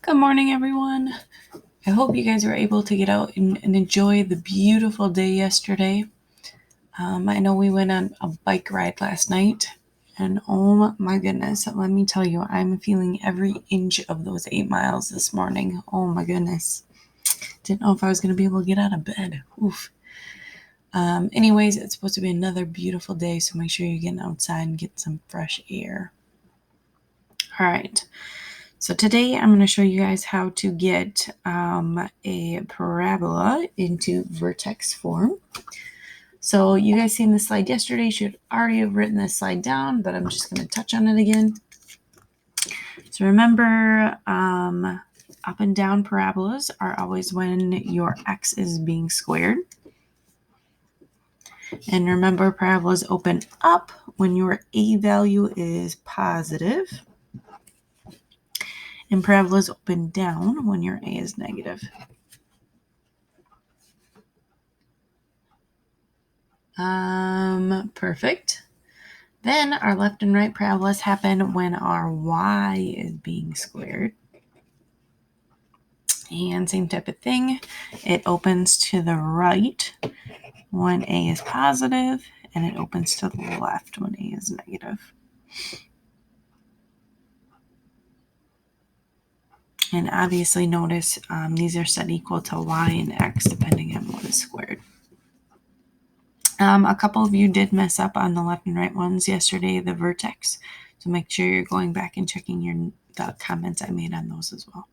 Good morning, everyone. I hope you guys were able to get out and enjoy the beautiful day yesterday. I know we went on a bike ride last night, and oh my goodness, let me tell you, I'm feeling every inch of those 8 miles this morning. Oh my goodness. Didn't know if I was going to be able to get out of bed. Oof. Anyways, it's supposed to be another beautiful day, so make sure you're getting outside and get some fresh air. All right. So today I'm going to show you guys how to get a parabola into vertex form. So you guys seen the slide yesterday, should already have written this slide down, but I'm just going to touch on it again. So remember, up and down parabolas are always when your x is being squared. And remember, parabolas open up when your a value is positive. And parabolas open down when your a is negative. Perfect. Then our left and right parabolas happen when our y is being squared. And same type of thing. It opens to the right when a is positive, and it opens to the left when a is negative. And obviously notice these are set equal to y and x depending on what is squared. A couple of you did mess up on the left and right ones yesterday, the vertex. So make sure you're going back and checking the comments I made on those as well.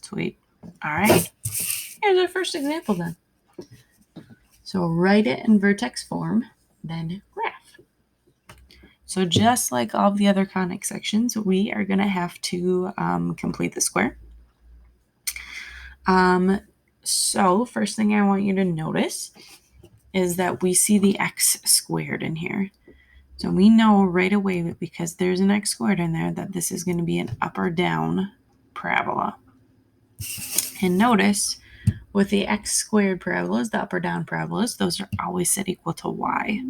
Sweet. All right. Here's our first example then. So write it in vertex form, then graph. So just like all the other conic sections, we are going to have to complete the square. So first thing I want you to notice is that we see the x squared in here. So we know right away, because there's an x squared in there, that this is going to be an up or down parabola. And notice with the x squared parabolas, the up or down parabolas, those are always set equal to y.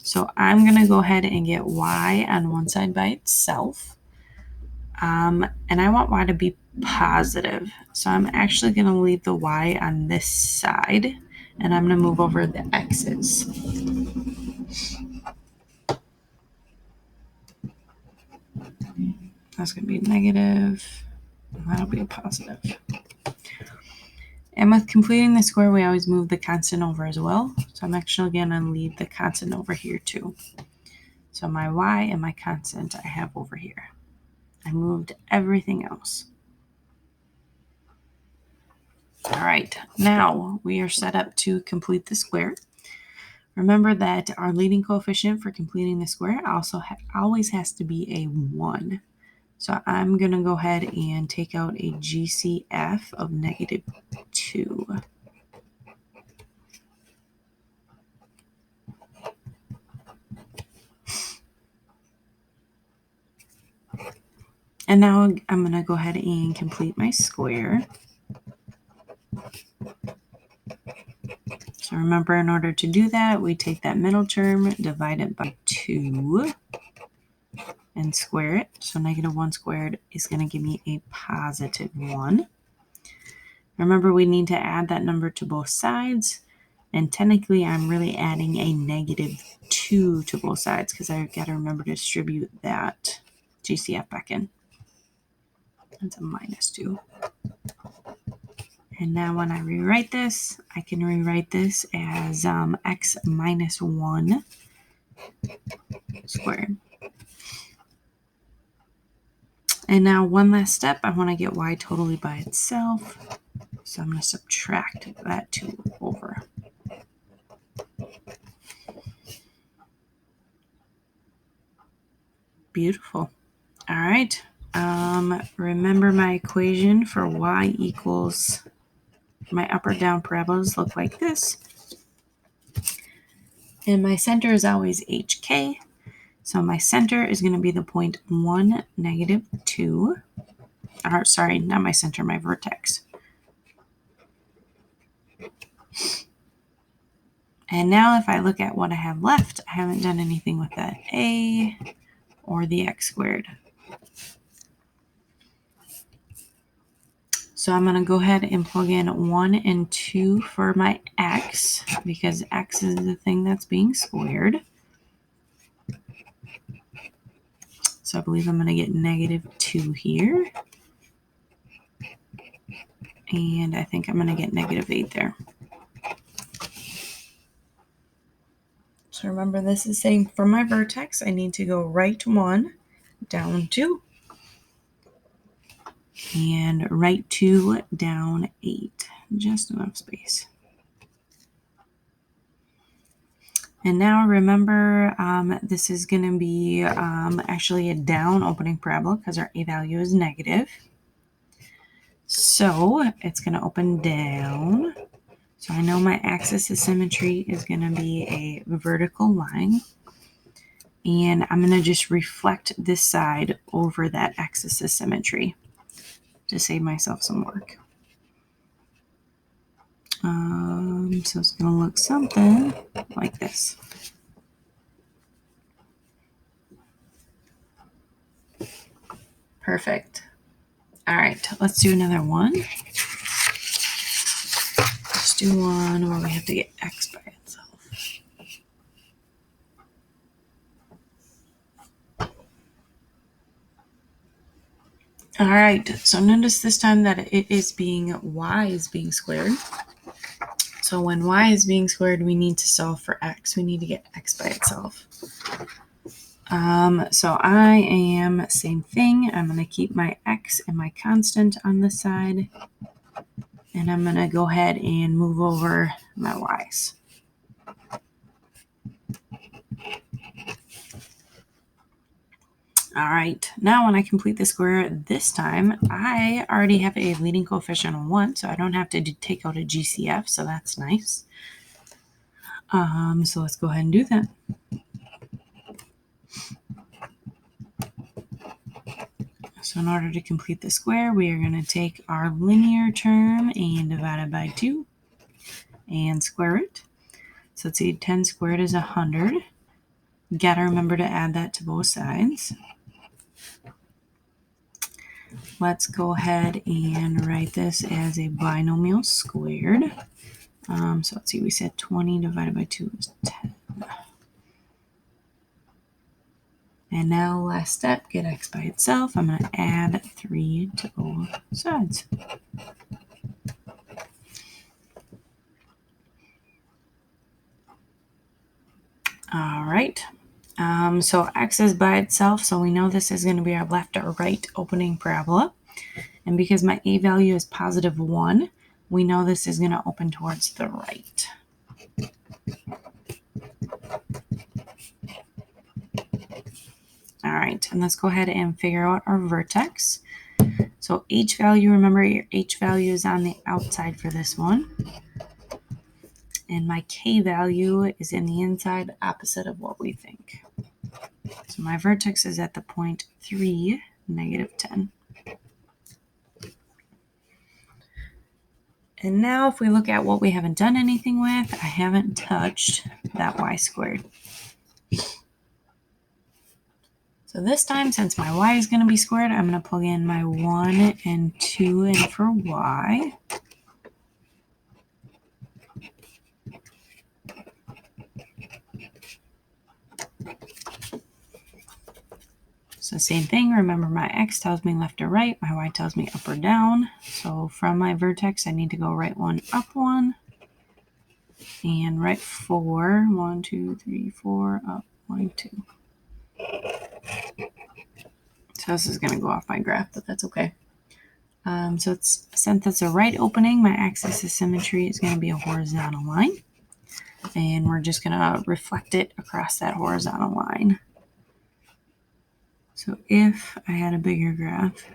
So I'm going to go ahead and get y on one side by itself. And I want y to be positive. So I'm actually going to leave the y on this side, and I'm going to move over the x's. That's going to be negative, and that'll be a positive. And with completing the square, we always move the constant over as well. So I'm actually going to leave the constant over here too. So my y and my constant I have over here. I moved everything else. All right, now we are set up to complete the square. Remember that our leading coefficient for completing the square also always has to be a 1. So I'm going to go ahead and take out a GCF of negative 2. And now I'm going to go ahead and complete my square. So remember, in order to do that, we take that middle term, divide it by 2, and square it. So negative 1 squared is going to give me a positive 1. Remember, we need to add that number to both sides. And technically, I'm really adding a negative 2 to both sides because I've got to remember to distribute that GCF back in. That's a minus 2. And now when I rewrite this, I can rewrite this as x minus 1 squared. And now one last step, I want to get y totally by itself. So I'm going to subtract that 2 over. Beautiful. All right. Remember my equation for y equals, my up or down parabolas look like this. And my center is always HK. So my center is going to be the point 1, negative 2. Or sorry, not my center, my vertex. And now if I look at what I have left, I haven't done anything with that a or the x squared. So I'm going to go ahead and plug in 1 and 2 for my x, because x is the thing that's being squared. So I believe I'm going to get -2 here. And I think I'm going to get -8 there. So remember, this is saying from my vertex, I need to go right 1, down 2, and right 2, down 8. Just enough space. And now remember, this is going to be actually a down opening parabola because our a value is negative. So it's going to open down. So I know my axis of symmetry is going to be a vertical line. And I'm going to just reflect this side over that axis of symmetry to save myself some work. So it's going to look something like this. Perfect. All right, let's do another one. Let's do one where we have to get x by itself. All right, so notice this time that y is being squared. So when y is being squared, we need to solve for x. We need to get x by itself. So I am same thing. I'm going to keep my x and my constant on this side. And I'm going to go ahead and move over my y's. All right, now when I complete the square this time, I already have a leading coefficient of 1, so I don't have to take out a GCF, so that's nice. So let's go ahead and do that. So in order to complete the square, we are going to take our linear term and divide it by 2 and square it. So let's see, 10 squared is 100. Got to remember to add that to both sides. Let's go ahead and write this as a binomial squared. So let's see, we said 20 divided by 2 is 10. And now last step, get x by itself. I'm going to add 3 to both sides. All right. So x is by itself, so we know this is going to be our left or right opening parabola. And because my a value is +1, we know this is going to open towards the right. All right, and let's go ahead and figure out our vertex. So h value, remember your h value is on the outside for this one. And my k value is in the inside, opposite of what we think. So my vertex is at the point 3, -10. And now if we look at what we haven't done anything with, I haven't touched that y squared. So this time, since my y is going to be squared, I'm going to plug in my 1 and 2 in for y. So same thing, remember my x tells me left or right, my y tells me up or down. So from my vertex, I need to go right 1, up 1, and right 4. 1, 2, 3, 4, up 1, 2. So this is going to go off my graph, but that's okay. So since it's a right opening, my axis of symmetry is going to be a horizontal line. And we're just going to reflect it across that horizontal line. So if I had a bigger graph,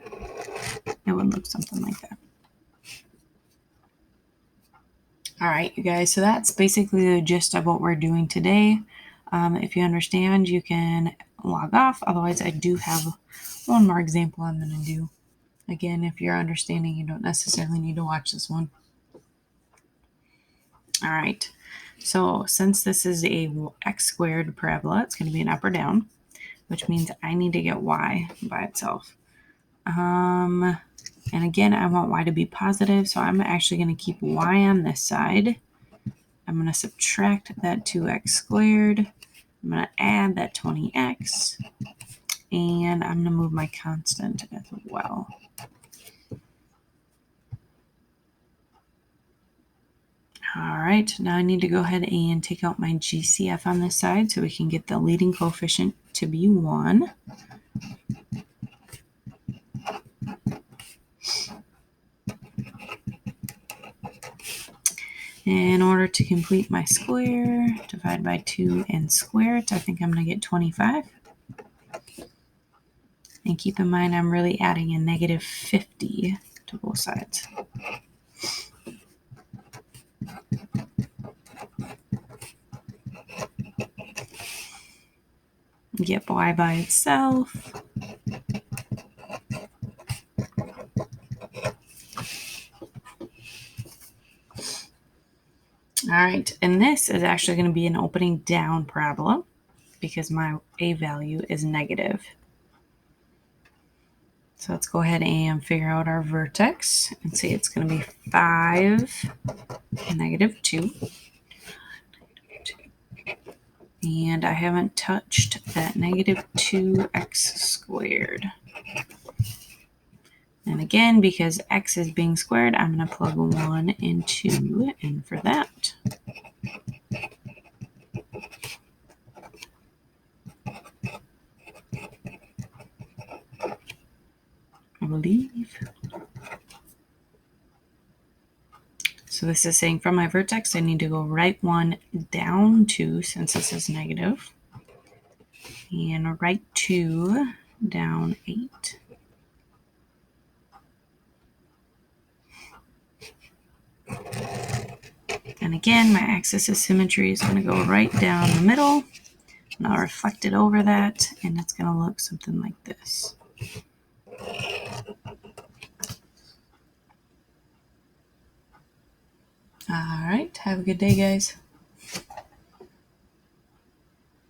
it would look something like that. All right, you guys, so that's basically the gist of what we're doing today. If you understand, you can log off. Otherwise, I do have one more example I'm going to do. Again, if you're understanding, you don't necessarily need to watch this one. All right, so since this is a x squared parabola, it's going to be an up or down, which means I need to get y by itself. And And again, I want y to be positive, so I'm actually going to keep y on this side. I'm going to subtract that 2x squared. I'm going to add that 20x. And I'm going to move my constant as well. All right, now I need to go ahead and take out my GCF on this side so we can get the leading coefficient to be 1. In order to complete my square, divide by 2 and square it, I think I'm going to get 25. And keep in mind I'm really adding a negative 50 to both sides. Get y by itself. All right, and this is actually going to be an opening down parabola because my a value is negative. So let's go ahead and figure out our vertex and say it's going to be 5 and negative 2. And I haven't touched that negative 2x squared. And again, because x is being squared, I'm going to plug 1 and 2 in for that. I believe. So this is saying from my vertex, I need to go right 1, down 2, since this is negative. And right 2, down 8. And again, my axis of symmetry is going to go right down the middle. And I'll reflect it over that, and it's going to look something like this. All right, have a good day, guys.